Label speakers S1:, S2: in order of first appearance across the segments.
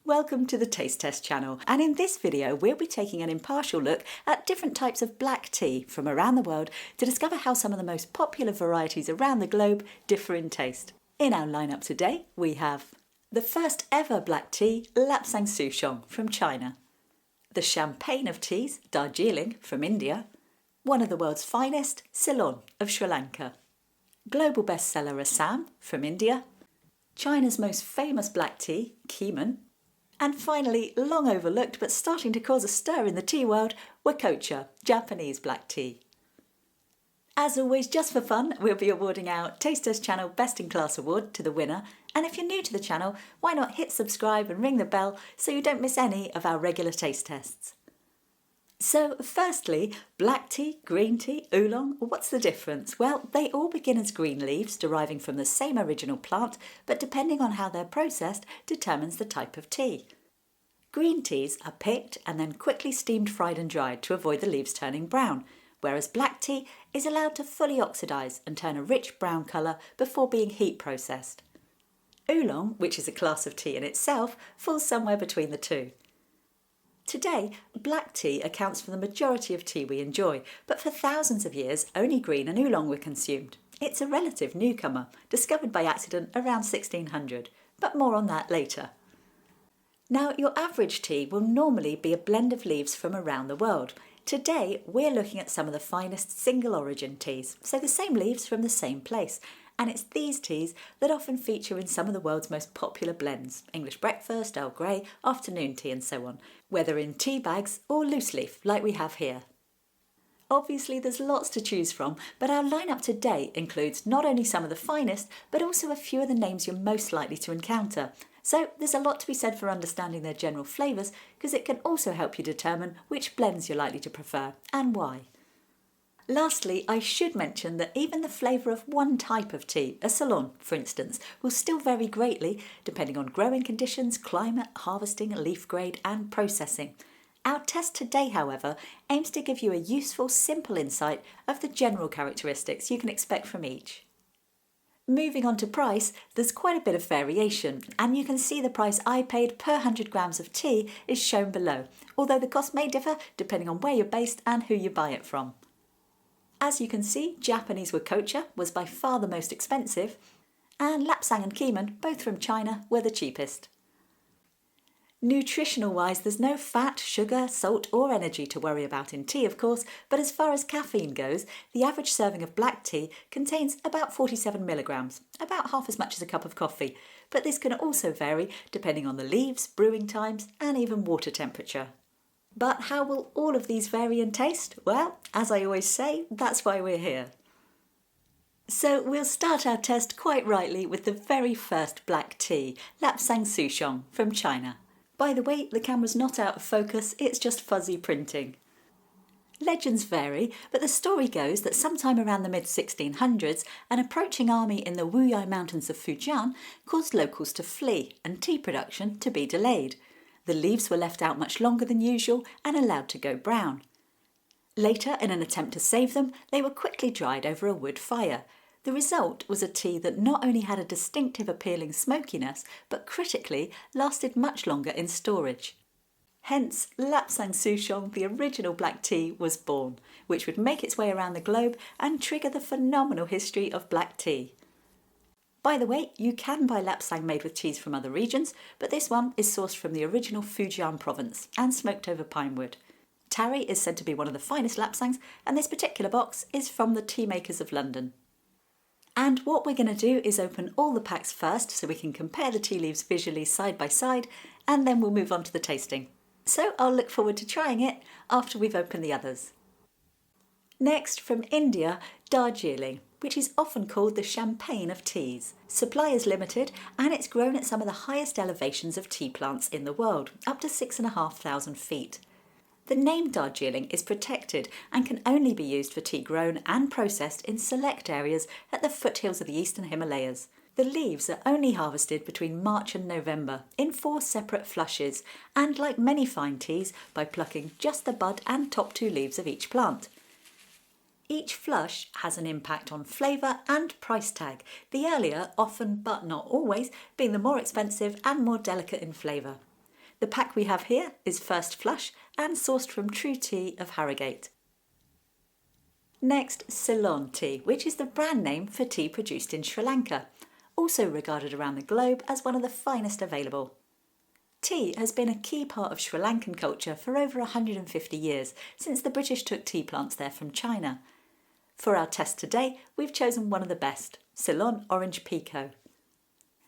S1: Welcome to the Taste Test channel, and in this video we'll be taking an impartial look at different types of black tea from around the world to discover how some of the most popular varieties around the globe differ in taste. In our lineup today we have the first ever black tea, Lapsang Souchong from China, the champagne of teas, Darjeeling from India, one of the world's finest, Ceylon of Sri Lanka, global bestseller Assam from India, China's most famous black tea, Keemun, and finally, long overlooked but starting to cause a stir in the tea world, Wakoucha, Japanese black tea. As always, just for fun, we'll be awarding our Taste Test channel Best in Class award to the winner, and if you're new to the channel, why not hit subscribe and ring the bell so you don't miss any of our regular taste tests. So firstly, black tea, green tea, oolong, what's the difference? Well, they all begin as green leaves deriving from the same original plant, but depending on how they're processed determines the type of tea. Green teas are picked and then quickly steamed, fried and dried to avoid the leaves turning brown, whereas black tea is allowed to fully oxidise and turn a rich brown colour before being heat processed. Oolong, which is a class of tea in itself, falls somewhere between the two. Today, black tea accounts for the majority of tea we enjoy, but for thousands of years only green and oolong were consumed. It's a relative newcomer, discovered by accident around 1600, but more on that later. Now, your average tea will normally be a blend of leaves from around the world. Today, we're looking at some of the finest single origin teas, so the same leaves from the same place. And it's these teas that often feature in some of the world's most popular blends, English breakfast, Earl Grey, afternoon tea and so on, whether in tea bags or loose leaf like we have here. Obviously there's lots to choose from, but our lineup today includes not only some of the finest, but also a few of the names you're most likely to encounter. So there's a lot to be said for understanding their general flavours, because it can also help you determine which blends you're likely to prefer and why. Lastly, I should mention that even the flavour of one type of tea, a Ceylon for instance, will still vary greatly depending on growing conditions, climate, harvesting, leaf grade and processing. Our test today, however, aims to give you a useful, simple insight of the general characteristics you can expect from each. Moving on to price, there's quite a bit of variation, and you can see the price I paid per 100 grams of tea is shown below, although the cost may differ depending on where you're based and who you buy it from. As you can see, Japanese Wakoucha was by far the most expensive, and Lapsang and Keemun, both from China, were the cheapest. Nutritional-wise, there's no fat, sugar, salt or energy to worry about in tea, of course, but as far as caffeine goes, the average serving of black tea contains about 47 milligrams, about half as much as a cup of coffee, but this can also vary depending on the leaves, brewing times and even water temperature. But how will all of these vary in taste? Well, as I always say, that's why we're here. So we'll start our test quite rightly with the very first black tea, Lapsang Souchong from China. By the way, the camera's not out of focus, it's just fuzzy printing. Legends vary, but the story goes that sometime around the mid-1600s, an approaching army in the Wuyai mountains of Fujian caused locals to flee and tea production to be delayed. The leaves were left out much longer than usual and allowed to go brown. Later, in an attempt to save them, they were quickly dried over a wood fire. The result was a tea that not only had a distinctive appealing smokiness, but critically lasted much longer in storage. Hence, Lapsang Souchong, the original black tea, was born, which would make its way around the globe and trigger the phenomenal history of black tea. By the way, you can buy Lapsang made with teas from other regions, but this one is sourced from the original Fujian province and smoked over pine wood. Tarry is said to be one of the finest Lapsangs, and this particular box is from the Tea Makers of London. And what we're going to do is open all the packs first so we can compare the tea leaves visually side by side, and then we'll move on to the tasting. So I'll look forward to trying it after we've opened the others. Next, from India, Darjeeling, which is often called the champagne of teas. Supply is limited and it's grown at some of the highest elevations of tea plants in the world, up to 6,500 feet. The name Darjeeling is protected and can only be used for tea grown and processed in select areas at the foothills of the eastern Himalayas. The leaves are only harvested between March and November in 4 separate flushes, and like many fine teas, by plucking just the bud and top 2 leaves of each plant. Each flush has an impact on flavour and price tag, the earlier, often but not always, being the more expensive and more delicate in flavour. The pack we have here is first flush and sourced from True Tea of Harrogate. Next, Ceylon Tea, which is the brand name for tea produced in Sri Lanka, also regarded around the globe as one of the finest available. Tea has been a key part of Sri Lankan culture for over 150 years, since the British took tea plants there from China. For our test today, we've chosen one of the best, Ceylon Orange Pekoe.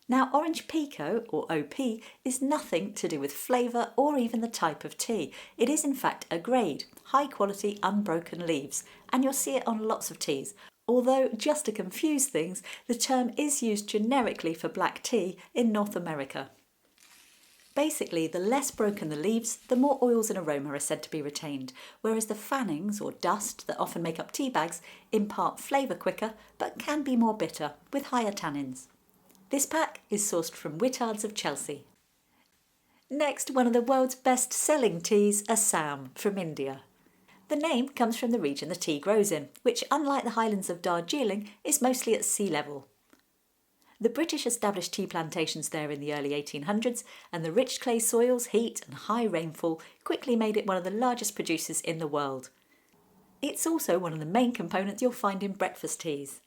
S1: Now, Orange Pekoe, or OP, is nothing to do with flavour or even the type of tea. It is in fact a grade, high quality unbroken leaves, and you'll see it on lots of teas. Although, just to confuse things, the term is used generically for black tea in North America. Basically, the less broken the leaves, the more oils and aroma are said to be retained, whereas the fannings or dust that often make up tea bags impart flavour quicker but can be more bitter with higher tannins. This pack is sourced from Whittards of Chelsea. Next, one of the world's best-selling teas, Assam, from India. The name comes from the region the tea grows in, which, unlike the highlands of Darjeeling, is mostly at sea level. The British established tea plantations there in the early 1800s, and the rich clay soils, heat and high rainfall quickly made it one of the largest producers in the world. It's also one of the main components you'll find in breakfast teas.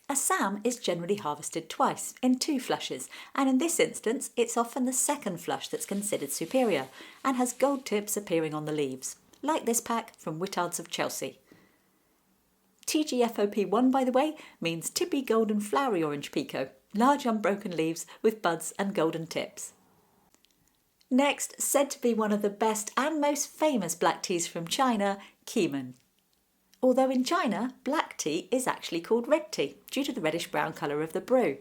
S1: Assam is generally harvested twice, in 2 flushes, and in this instance it's often the second flush that's considered superior, and has gold tips appearing on the leaves, like this pack from Whittards of Chelsea. TGFOP1, by the way, means tippy golden flowery orange pekoe, large unbroken leaves with buds and golden tips. Next, said to be one of the best and most famous black teas from China, Keemun. Although in China, black tea is actually called red tea due to the reddish-brown colour of the brew.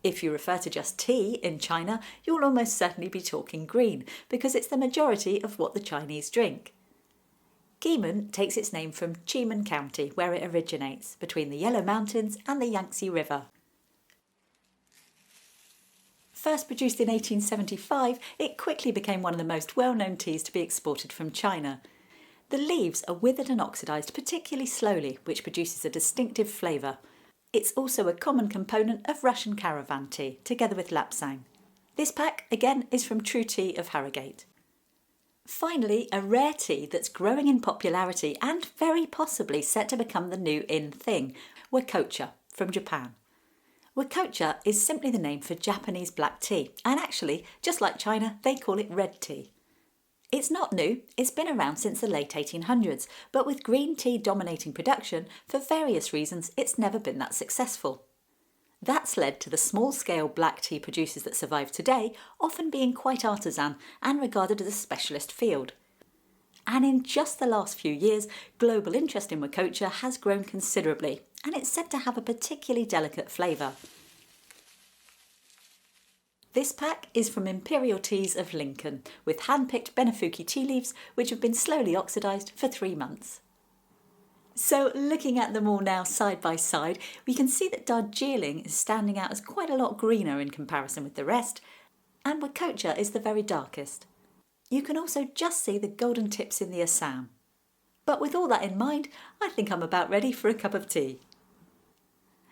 S1: If you refer to just tea in China, you'll almost certainly be talking green, because it's the majority of what the Chinese drink. Keemun takes its name from Keemun County, where it originates, between the Yellow Mountains and the Yangtze River. First produced in 1875, it quickly became one of the most well-known teas to be exported from China. The leaves are withered and oxidised particularly slowly, which produces a distinctive flavour. It's also a common component of Russian caravan tea, together with Lapsang. This pack, again, is from True Tea of Harrogate. Finally, a rare tea that's growing in popularity and very possibly set to become the new in thing, Wakoucha, from Japan. Wakoucha is simply the name for Japanese black tea, and actually, just like China, they call it red tea. It's not new, it's been around since the late 1800s, but with green tea dominating production, for various reasons it's never been that successful. That's led to the small-scale black tea producers that survive today often being quite artisan and regarded as a specialist field. And in just the last few years, global interest in Wakoucha has grown considerably, and it's said to have a particularly delicate flavour. This pack is from Imperial Teas of Lankan, with hand-picked Benefuki tea leaves which have been slowly oxidised for 3 months. So looking at them all now side by side, we can see that Darjeeling is standing out as quite a lot greener in comparison with the rest, and Wakoucha is the very darkest. You can also just see the golden tips in the Assam. But with all that in mind, I think I'm about ready for a cup of tea.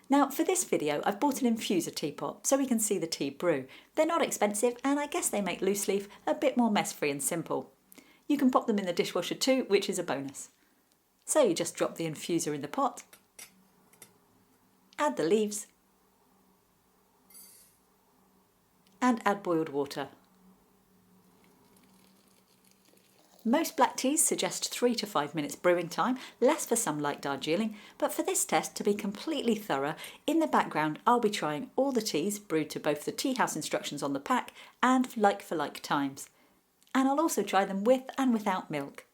S1: Now, for this video, I've bought an infuser teapot so we can see the tea brew. They're not expensive, and I guess they make loose leaf a bit more mess-free and simple. You can pop them in the dishwasher too, which is a bonus. So you just drop the infuser in the pot, add the leaves, and add boiled water. Most black teas suggest 3 to 5 minutes brewing time, less for some like Darjeeling, but for this test to be completely thorough, in the background I'll be trying all the teas brewed to both the tea house instructions on the pack and like for like times. And I'll also try them with and without milk.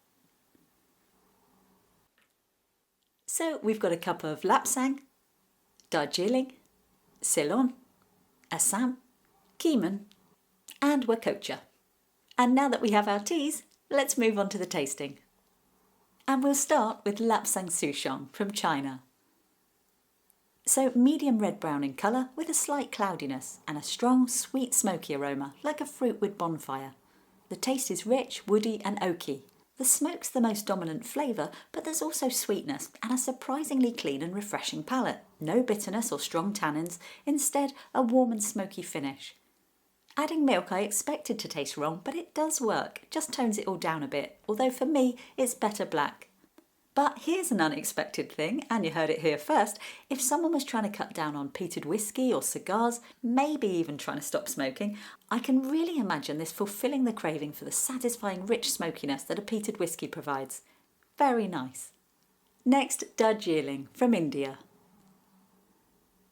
S1: So we've got a cup of Lapsang, Darjeeling, Ceylon, Assam, Keemun and Wakoucha. And now that we have our teas, let's move on to the tasting. And we'll start with Lapsang Souchong from China. So medium red-brown in colour with a slight cloudiness and a strong sweet smoky aroma like a fruitwood bonfire. The taste is rich, woody and oaky. The smoke's the most dominant flavour, but there's also sweetness and a surprisingly clean and refreshing palate. No bitterness or strong tannins, instead a warm and smoky finish. Adding milk I expected to taste wrong, but it does work, just tones it all down a bit, although for me it's better black. But here's an unexpected thing, and you heard it here first. If someone was trying to cut down on peated whiskey or cigars, maybe even trying to stop smoking, I can really imagine this fulfilling the craving for the satisfying rich smokiness that a peated whiskey provides. Very nice. Next, Darjeeling from India.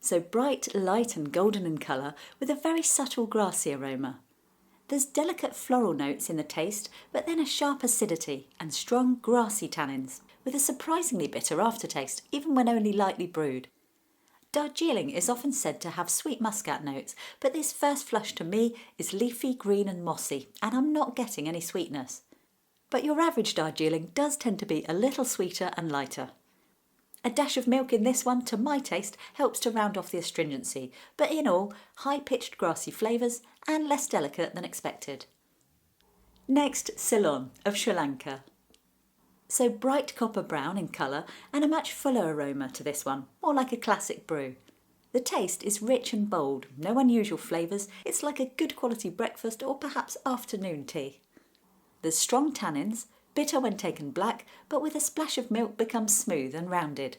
S1: So bright, light and golden in colour with a very subtle grassy aroma. There's delicate floral notes in the taste, but then a sharp acidity and strong grassy tannins, with a surprisingly bitter aftertaste, even when only lightly brewed. Darjeeling is often said to have sweet muscat notes, but this first flush to me is leafy, green and mossy, and I'm not getting any sweetness. But your average Darjeeling does tend to be a little sweeter and lighter. A dash of milk in this one, to my taste, helps to round off the astringency, but in all, high-pitched grassy flavours and less delicate than expected. Next, Ceylon of Sri Lanka. So bright copper brown in colour and a much fuller aroma to this one, more like a classic brew. The taste is rich and bold, no unusual flavours, it's like a good quality breakfast or perhaps afternoon tea. There's strong tannins, bitter when taken black, but with a splash of milk becomes smooth and rounded.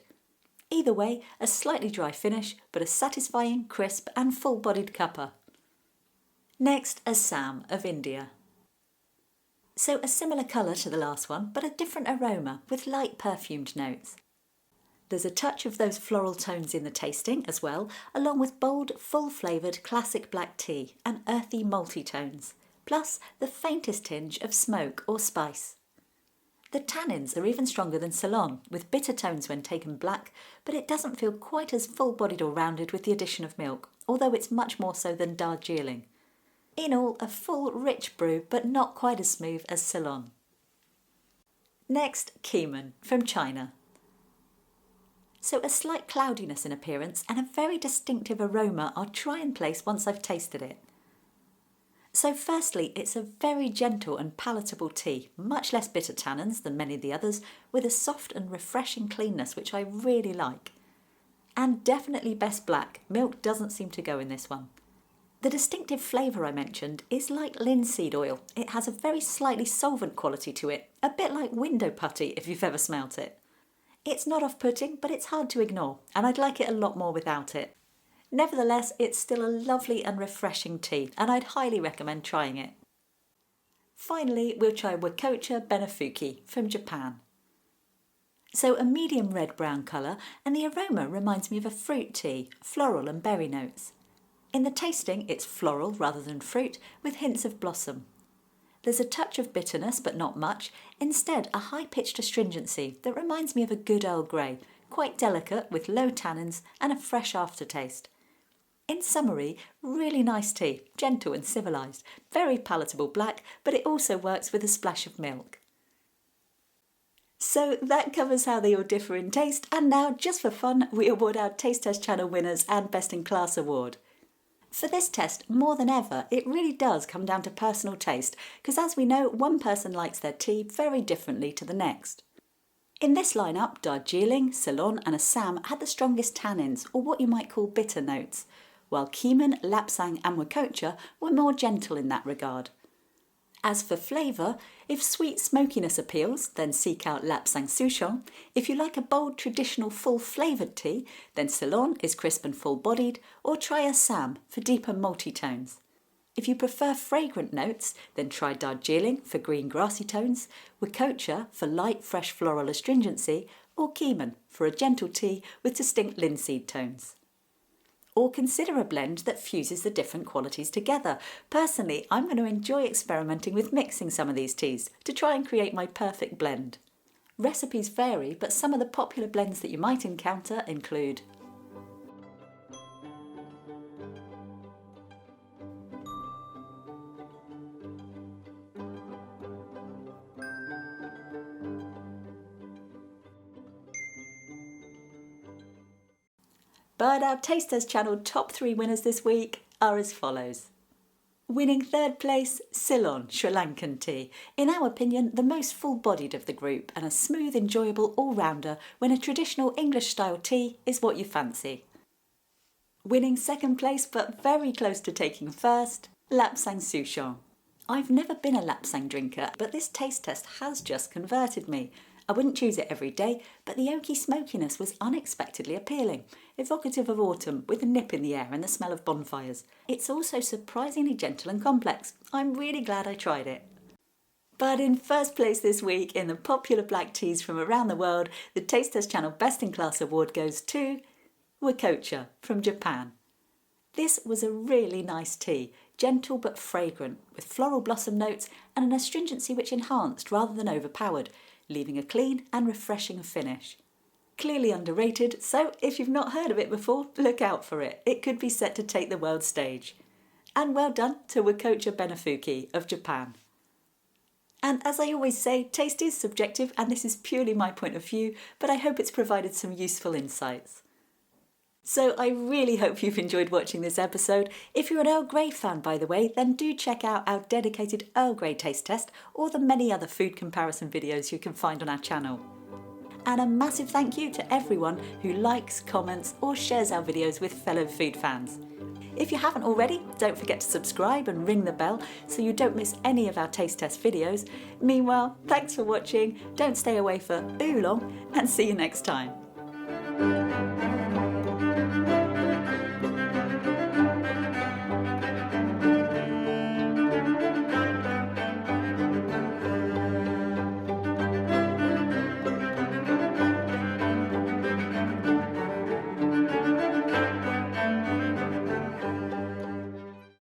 S1: Either way, a slightly dry finish, but a satisfying, crisp and full-bodied cuppa. Next, Assam of India. So a similar colour to the last one, but a different aroma with light perfumed notes. There's a touch of those floral tones in the tasting as well, along with bold, full-flavoured classic black tea and earthy malty tones, plus the faintest tinge of smoke or spice. The tannins are even stronger than Ceylon, with bitter tones when taken black, but it doesn't feel quite as full-bodied or rounded with the addition of milk, although it's much more so than Darjeeling. In all, a full, rich brew, but not quite as smooth as Ceylon. Next, Keemun from China. So a slight cloudiness in appearance and a very distinctive aroma I'll try and place once I've tasted it. So firstly, it's a very gentle and palatable tea, much less bitter tannins than many of the others, with a soft and refreshing cleanness which I really like. And definitely best black, milk doesn't seem to go in this one. The distinctive flavour I mentioned is like linseed oil. It has a very slightly solvent quality to it, a bit like window putty if you've ever smelt it. It's not off-putting, but it's hard to ignore, and I'd like it a lot more without it. Nevertheless, it's still a lovely and refreshing tea, and I'd highly recommend trying it. Finally, we'll try Wakoucha Benefuki from Japan. So a medium red-brown colour, and the aroma reminds me of a fruit tea, floral and berry notes. In the tasting, it's floral rather than fruit, with hints of blossom. There's a touch of bitterness, but not much, instead a high-pitched astringency that reminds me of a good Earl Grey, quite delicate with low tannins and a fresh aftertaste. In summary, really nice tea, gentle and civilised, very palatable black, but it also works with a splash of milk. So that covers how they all differ in taste, and now, just for fun, we award our Taste Test Channel winners and Best in Class award. For this test, more than ever, it really does come down to personal taste, because as we know, one person likes their tea very differently to the next. In this lineup, Darjeeling, Ceylon and Assam had the strongest tannins, or what you might call bitter notes, while Keemun, Lapsang and Wakoucha were more gentle in that regard. As for flavour, if sweet smokiness appeals, then seek out Lapsang Souchong. If you like a bold traditional full-flavoured tea, then Ceylon is crisp and full-bodied, or try Assam for deeper malty tones. If you prefer fragrant notes, then try Darjeeling for green grassy tones, Wakoucha for light fresh floral astringency, or Keemun for a gentle tea with distinct linseed tones. Or consider a blend that fuses the different qualities together. Personally, I'm going to enjoy experimenting with mixing some of these teas to try and create my perfect blend. Recipes vary, but some of the popular blends that you might encounter include But our Taste Test Channel top 3 winners this week are as follows. Winning third place, Ceylon Sri Lankan Tea. In our opinion, the most full-bodied of the group and a smooth, enjoyable all-rounder when a traditional English-style tea is what you fancy. Winning second place, but very close to taking first, Lapsang Souchong. I've never been a Lapsang drinker, but this taste test has just converted me. I wouldn't choose it every day, but the oaky smokiness was unexpectedly appealing, evocative of autumn with a nip in the air and the smell of bonfires. It's also surprisingly gentle and complex. I'm really glad I tried it. But in first place this week in the popular black teas from around the world, the Taste Test Channel Best in Class award goes to Wakoucha from Japan. This was a really nice tea, gentle but fragrant, with floral blossom notes and an astringency which enhanced rather than overpowered, leaving a clean and refreshing finish. Clearly underrated, so if you've not heard of it before, look out for it. It could be set to take the world stage. And well done to Wakoucha Benefuki of Japan. And as I always say, taste is subjective and this is purely my point of view, but I hope it's provided some useful insights. So I really hope you've enjoyed watching this episode. If you're an Earl Grey fan, by the way, then do check out our dedicated Earl Grey taste test or the many other food comparison videos you can find on our channel. And a massive thank you to everyone who likes, comments or shares our videos with fellow food fans. If you haven't already, don't forget to subscribe and ring the bell so you don't miss any of our taste test videos. Meanwhile, thanks for watching, don't stay away for oolong and see you next time.